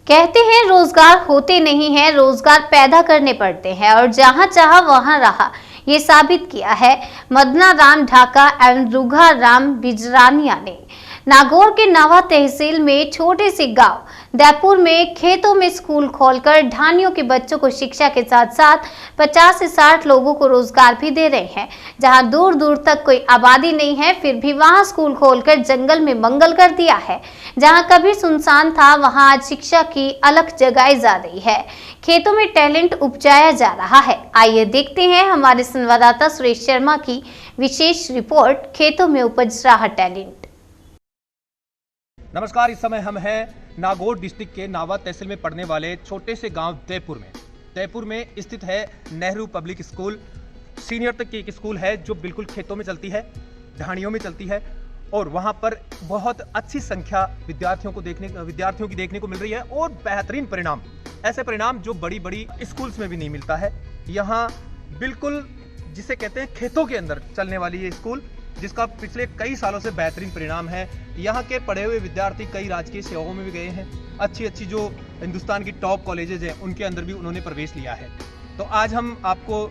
कहते हैं रोजगार होते नहीं हैं, रोजगार पैदा करने पड़ते हैं और जहां चाहा वहां रहा। ये साबित किया है मदना राम ढाका एवं रुघा राम बिजरानिया ने। नागौर के नावा तहसील में छोटे से गांव दैपुर में खेतों में स्कूल खोलकर ढानियों के बच्चों को शिक्षा के साथ साथ 50 से 60 लोगों को रोजगार भी दे रहे हैं। जहां दूर दूर तक कोई आबादी नहीं है, फिर भी वहां स्कूल खोलकर जंगल में मंगल कर दिया है। जहां कभी सुनसान था, वहां आज शिक्षा की अलग जगाई जा रही है। खेतों में टैलेंट उपजाया जा रहा है। आइए देखते हैं हमारे संवाददाता सुरेश शर्मा की विशेष रिपोर्ट, खेतों में उपज रहा टैलेंट। नमस्कार, इस समय हम हैं नागौर डिस्ट्रिक्ट के नावा तहसील में पड़ने वाले छोटे से गांव दैपुर में। दैपुर में स्थित है नेहरू पब्लिक स्कूल। सीनियर तक की एक स्कूल है जो बिल्कुल खेतों में चलती है, ढाणियों में चलती है और वहां पर बहुत अच्छी संख्या विद्यार्थियों की देखने को मिल रही है और बेहतरीन परिणाम, ऐसे परिणाम जो बड़ी बड़ी स्कूल्स में भी नहीं मिलता है। यहाँ बिल्कुल जिसे कहते हैं खेतों के अंदर चलने वाली ये स्कूल, जिसका पिछले कई सालों से बेहतरीन परिणाम है। यहाँ के पढ़े हुए विद्यार्थी कई राजकीय सेवाओं में भी गए हैं। अच्छी जो हिंदुस्तान की टॉप कॉलेजेज हैं उनके अंदर भी उन्होंने प्रवेश लिया है। तो आज हम आपको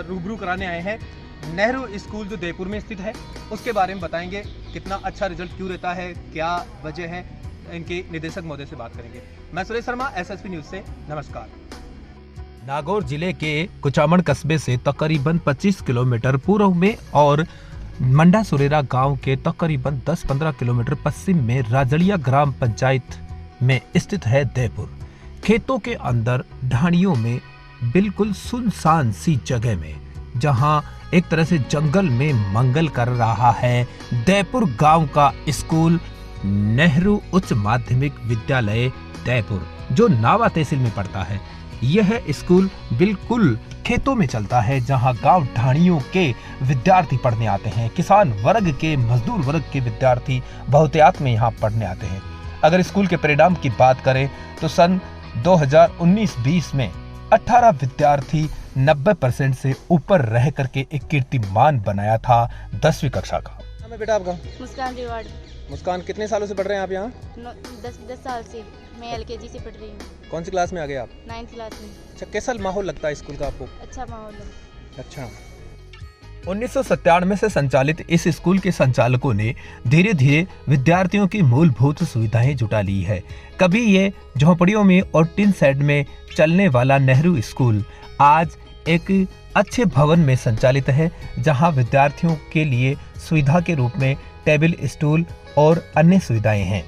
रूबरू कराने आए हैं नेहरू स्कूल जो दैपुर में स्थित है, उसके बारे में बताएंगे कितना अच्छा रिजल्ट क्यों रहता है, क्या वजह है। इनके निदेशक महोदय से बात करेंगे। मैं सुरेश शर्मा, SSP न्यूज से नमस्कार। नागौर जिले के कुचामन कस्बे से तकरीबन 25 किलोमीटर पूर्व में और मंडा सुरेरा गांव के तकरीबन 10-15 किलोमीटर पश्चिम में राजड़िया ग्राम पंचायत में स्थित है दैपुर। खेतों के अंदर ढाणियों में बिल्कुल सुनसान सी जगह में, जहां एक तरह से जंगल में मंगल कर रहा है दैपुर गांव का स्कूल नेहरू उच्च माध्यमिक विद्यालय दैपुर, जो नावा तहसील में पड़ता है। यह स्कूल बिल्कुल खेतों में चलता है, जहां गांव ढाणियों के विद्यार्थी पढ़ने आते हैं। किसान वर्ग के, मजदूर वर्ग के विद्यार्थी बहुतायत में यहां पढ़ने आते हैं। अगर स्कूल के परिणाम की बात करें तो सन 2019-20 में 18 विद्यार्थी 90% से ऊपर रह करके एक कीर्तिमान बनाया था 10वीं कक्षा का। बेटा आपका? मुस्कान रिवार्ड। मुस्कान, कितने सालों से पढ़ रहे हैं आप यहाँ? 10 साल से। मैं LKG से पढ़ रही हूँ। कौन सी क्लास में आ गए आप? 9th क्लास में। अच्छा, कैसा माहौल लगता है स्कूल का आपको? अच्छा माहौल है। अच्छा। 1997 से संचालित इस स्कूल के संचालकों ने धीरे धीरे विद्यार्थियों की मूलभूत सुविधाएं जुटा ली है। कभी ये झोपड़ियों में और टिन शेड में चलने वाला नेहरू स्कूल आज एक अच्छे भवन में संचालित है, जहां विद्यार्थियों के लिए सुविधा के रूप में टेबल, स्टूल और अन्य सुविधाएं हैं।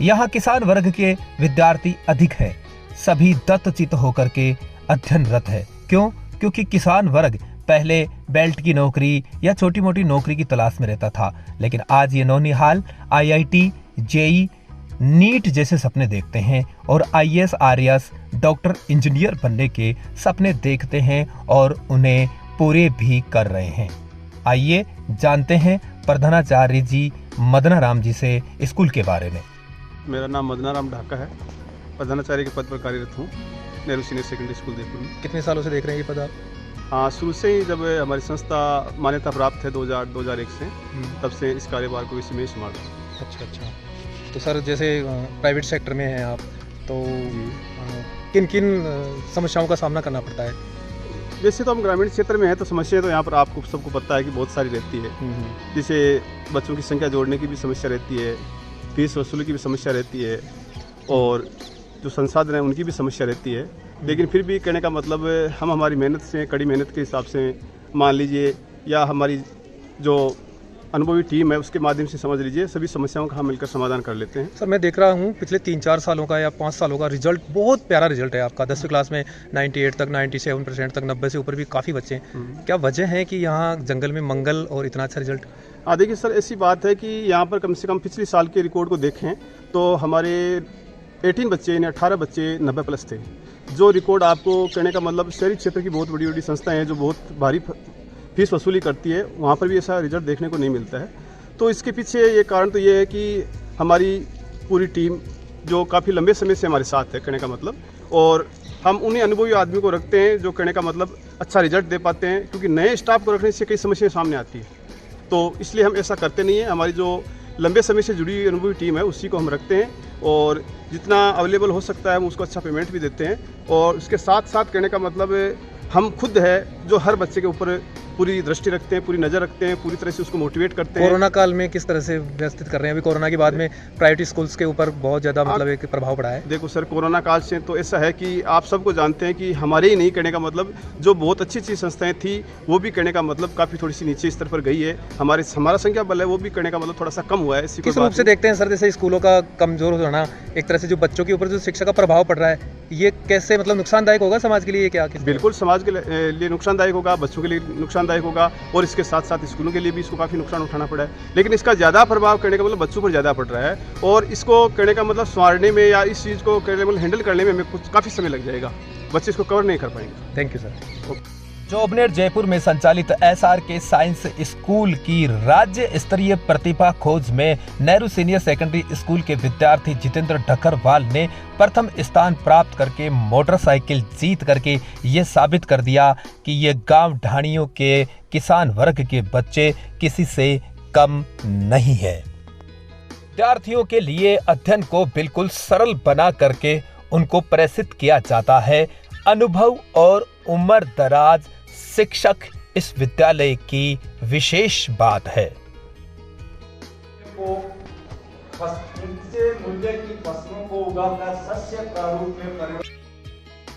यहाँ किसान वर्ग के विद्यार्थी अधिक है। सभी दत्तचित होकर के अध्ययनरत है। क्यों? क्योंकि किसान वर्ग पहले बेल्ट की नौकरी या छोटी मोटी नौकरी की तलाश में रहता था, लेकिन आज ये नौनिहाल, IIT, JEE, नीट जैसे सपने देखते हैं और IAS, RAS, डॉक्टर, इंजीनियर बनने के सपने देखते हैं और उन्हें पूरे भी कर रहे हैं। आइए जानते हैं प्रधानाचार्य जी मदना राम जी से स्कूल के बारे में। मेरा नाम मदना राम ढाका है, प्रधानाचार्य के पद पर कार्यरत हूँ नेहरू सीनियर सेकेंडरी स्कूल दैपुर में। कितने सालों से देख रहे हैं ये पद आप? हाँ, शुरू से ही जब हमारी संस्था मान्यता प्राप्त है 2001 से, तब से इस कार्यभार को इसी में संभाल रहा हूँ। अच्छा। तो सर, जैसे प्राइवेट सेक्टर में हैं आप, तो किन किन समस्याओं का सामना करना पड़ता है? वैसे तो हम ग्रामीण क्षेत्र में हैं, तो समस्याएं तो यहाँ पर आपको सबको पता है कि बहुत सारी रहती है। जैसे बच्चों की संख्या जोड़ने की भी समस्या रहती है, फीस वसूली की भी समस्या रहती है और जो संसाधन है उनकी भी समस्या रहती है। लेकिन फिर भी कहने का मतलब हम हमारी मेहनत से, कड़ी मेहनत के हिसाब से मान लीजिए, या हमारी जो अनुभवी टीम है उसके माध्यम से समझ लीजिए, सभी समस्याओं का हम मिलकर समाधान कर लेते हैं। सर, मैं देख रहा हूँ पिछले 3-4 सालों का या 5 सालों का रिजल्ट, बहुत प्यारा रिजल्ट है आपका। 10वीं क्लास में 98 तक, 97% तक, 90 से ऊपर भी काफ़ी बच्चे हैं। क्या वजह है कि यहाँ जंगल में मंगल और इतना अच्छा रिजल्ट? देखिए सर, ऐसी बात है कि यहाँ पर कम से कम पिछले साल के रिकॉर्ड को देखें तो हमारे 18 बच्चे यानी 18 बच्चे 90+ थे। जो रिकॉर्ड आपको कहने का मतलब शहरी क्षेत्र की बहुत बड़ी बड़ी संस्थाएं हैं जो बहुत भारी फीस वसूली करती है, वहाँ पर भी ऐसा रिजल्ट देखने को नहीं मिलता है। तो इसके पीछे ये कारण तो ये है कि हमारी पूरी टीम जो काफ़ी लंबे समय से हमारे साथ है कहने का मतलब, और हम उन्हीं अनुभवी आदमी को रखते हैं जो कहने का मतलब अच्छा रिजल्ट दे पाते हैं, क्योंकि नए स्टाफ को रखने से कई समस्याएं सामने आती है। तो इसलिए हम ऐसा करते नहीं हैं। हमारी जो लंबे समय से जुड़ी अनुभवी टीम है उसी को हम रखते हैं और जितना अवेलेबल हो सकता है हम उसको अच्छा पेमेंट भी देते हैं। और उसके साथ साथ कहने का मतलब हम खुद है जो हर बच्चे के ऊपर पूरी दृष्टि रखते हैं, पूरी नज़र रखते हैं, पूरी तरह से उसको मोटिवेट करते हैं। कोरोना काल में किस तरह से व्यवस्थित कर रहे हैं? अभी कोरोना के बाद में प्राइवेट स्कूल्स के ऊपर बहुत ज़्यादा मतलब एक प्रभाव पड़ा है। देखो सर, कोरोना काल से तो ऐसा है कि आप सबको जानते हैं कि हमारे ही नहीं कहने का मतलब जो बहुत अच्छी अच्छी संस्थाएं थी वो भी कहने का मतलब काफ़ी थोड़ी सी नीचे स्तर पर गई है। हमारा संख्या बल है वो भी कहने का मतलब थोड़ा सा कम हुआ है। किस रूप से देखते हैं सर, जैसे स्कूलों का कमजोर होना, एक तरह से जो बच्चों के ऊपर जो शिक्षा का प्रभाव पड़ रहा है, ये कैसे मतलब नुकसानदायक होगा समाज के लिए? क्या बिल्कुल समाज के लिए नुकसानदायक होगा, बच्चों के लिए नुकसानदायक होगा और इसके साथ साथ स्कूलों के लिए भी इसको काफ़ी नुकसान उठाना पड़ा है। लेकिन इसका ज़्यादा प्रभाव कहने का मतलब बच्चों पर ज़्यादा पड़ रहा है और इसको कहने का मतलब संवारने में या इस चीज़ को कहने का मतलब हैंडल करने में हमें कुछ काफ़ी समय लग जाएगा, बच्चे इसको कवर नहीं कर पाएंगे। Thank you sir. Jobner Jaipur में संचालित SRK साइंस स्कूल की राज्य स्तरीय प्रतिभा खोज में नेहरू सीनियर सेकेंडरी स्कूल के विद्यार्थी जितेंद्र ढक्करवाल ने प्रथम स्थान प्राप्त करके मोटरसाइकिल जीत करके ये साबित कर दिया कि ये गांव ढाणियों के किसान वर्ग के बच्चे किसी से कम नहीं है। विद्यार्थियों के लिए अध्ययन को बिल्कुल सरल बना करके उनको प्रेरित किया जाता है। अनुभव और उम्र दराज शिक्षक इस विद्यालय की विशेष बात है।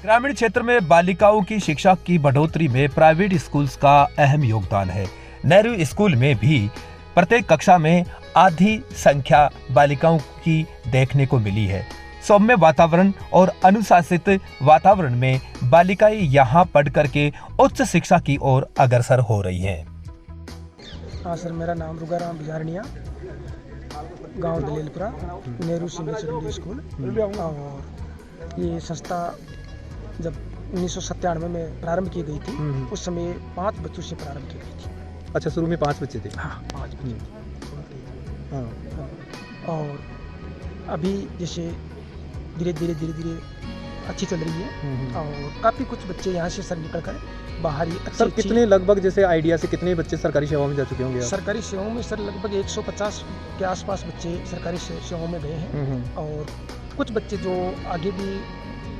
ग्रामीण क्षेत्र में बालिकाओं की शिक्षा की बढ़ोतरी में प्राइवेट स्कूल्स का अहम योगदान है। नेहरू स्कूल में भी प्रत्येक कक्षा में आधी संख्या बालिकाओं की देखने को मिली है। सौम्य वातावरण और अनुशासित वातावरण में बालिकाएं यहाँ पढ़ करके उच्च शिक्षा की ओर अग्रसर हो रही हैं। हाँ सर, मेरा नाम रुगाराम बिजारनिया, गांव Dalelpura, Nehru senior secondary school. और ये संस्था जब 1997 में प्रारंभ की गई थी, उस समय 5 बच्चों से प्रारंभ की गई थी। अच्छा, शुरू में 5 बच्चे थे? हाँ, 5 बच्चे थे। हाँ। और अभी जैसे धीरे धीरे अच्छी चल रही है और काफ़ी कुछ बच्चे यहाँ से सर निकल कर बाहर ही सर कितने लगभग जैसे आइडिया से कितने बच्चे सरकारी सेवाओं में जा चुके होंगे? सरकारी सेवाओं में सर लगभग 150 के आसपास बच्चे सरकारी सेवाओं में गए हैं। और कुछ बच्चे जो आगे भी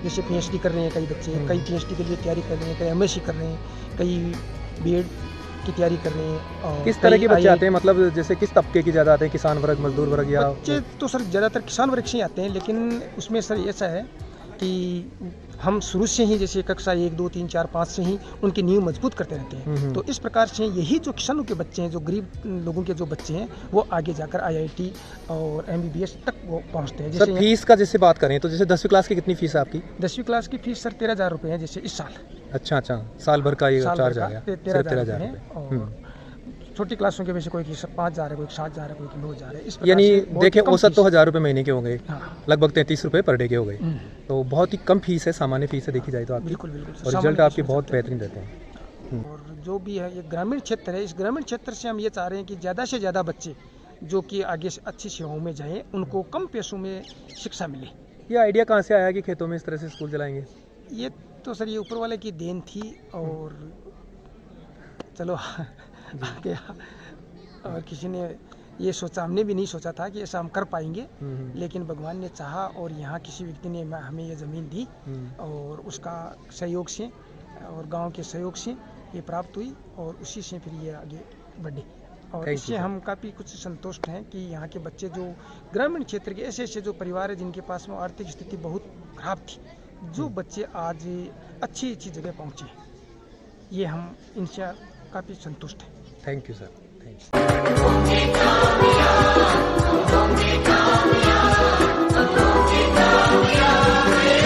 जैसे PhD कर रहे हैं, कई बच्चे कई PhD के लिए तैयारी कर रहे हैं, कई MSc कर रहे हैं, कई B.Ed की तैयारी कर रहे हैं। और किस तरह के बच्चे आते हैं, मतलब जैसे किस तबके के ज़्यादा आते हैं? किसान वर्ग, मजदूर वर्ग या बच्चे? तो सर ज़्यादातर किसान वर्ग से आते हैं, लेकिन उसमें सर ऐसा है कि हम शुरू से ही जैसे कक्षा 1, 2, 3, 4, 5 से ही उनकी नींव मजबूत करते रहते हैं। तो इस प्रकार से यही जो किसानों के बच्चे हैं, जो गरीब लोगों के जो बच्चे हैं, वो आगे जाकर IIT और MBBS तक वो पहुँचते हैं। सर फीस का जैसे बात करें तो जैसे 10वीं क्लास की कितनी फीस है आपकी? 10वीं क्लास की फीस सर 13,000 रुपये है जैसे इस साल। अच्छा, साल भर का ये चार्ज आ गया, 13,000 है। और छोटी क्लासों के वैसे कोई 5,000 है, कोई 7,000 है, कोई 9,000 है। इस यानी देखें औसत तो 1,000 रुपये महीने के होंगे। हाँ। लगभग 33 रुपये पर डे के हो गए। तो बहुत ही कम फीस है, सामान्य फीस है देखी जाए तो आपकी। बिल्कुल। और रिजल्ट आपके बहुत बेहतरीन रहते हैं। और जो भी है ये ग्रामीण क्षेत्र है, इस ग्रामीण क्षेत्र से हम ये चाह रहे हैं कि ज़्यादा से ज़्यादा बच्चे जो कि आगे से अच्छी सेवाओं में जाएं, उनको कम पैसों में शिक्षा मिले। ये आइडिया कहाँ से आया कि खेतों में इस तरह से स्कूल चलाएंगे? ये तो सर ये ऊपर वाले की देन थी और चलो गया। और किसी ने ये सोचा, हमने भी नहीं सोचा था कि ऐसा हम कर पाएंगे, लेकिन भगवान ने चाहा और यहाँ किसी व्यक्ति ने हमें ये ज़मीन दी और उसका सहयोग से और गांव के सहयोग से ये प्राप्त हुई और उसी से फिर ये आगे बढ़ी। और इससे हम काफ़ी कुछ संतुष्ट हैं कि यहाँ के बच्चे जो ग्रामीण क्षेत्र के ऐसे जो परिवार है जिनके पास में आर्थिक स्थिति बहुत खराब थी, जो बच्चे आज अच्छी जगह पहुँचे, ये हम इनसे काफ़ी संतुष्ट हैं। Thank you sir.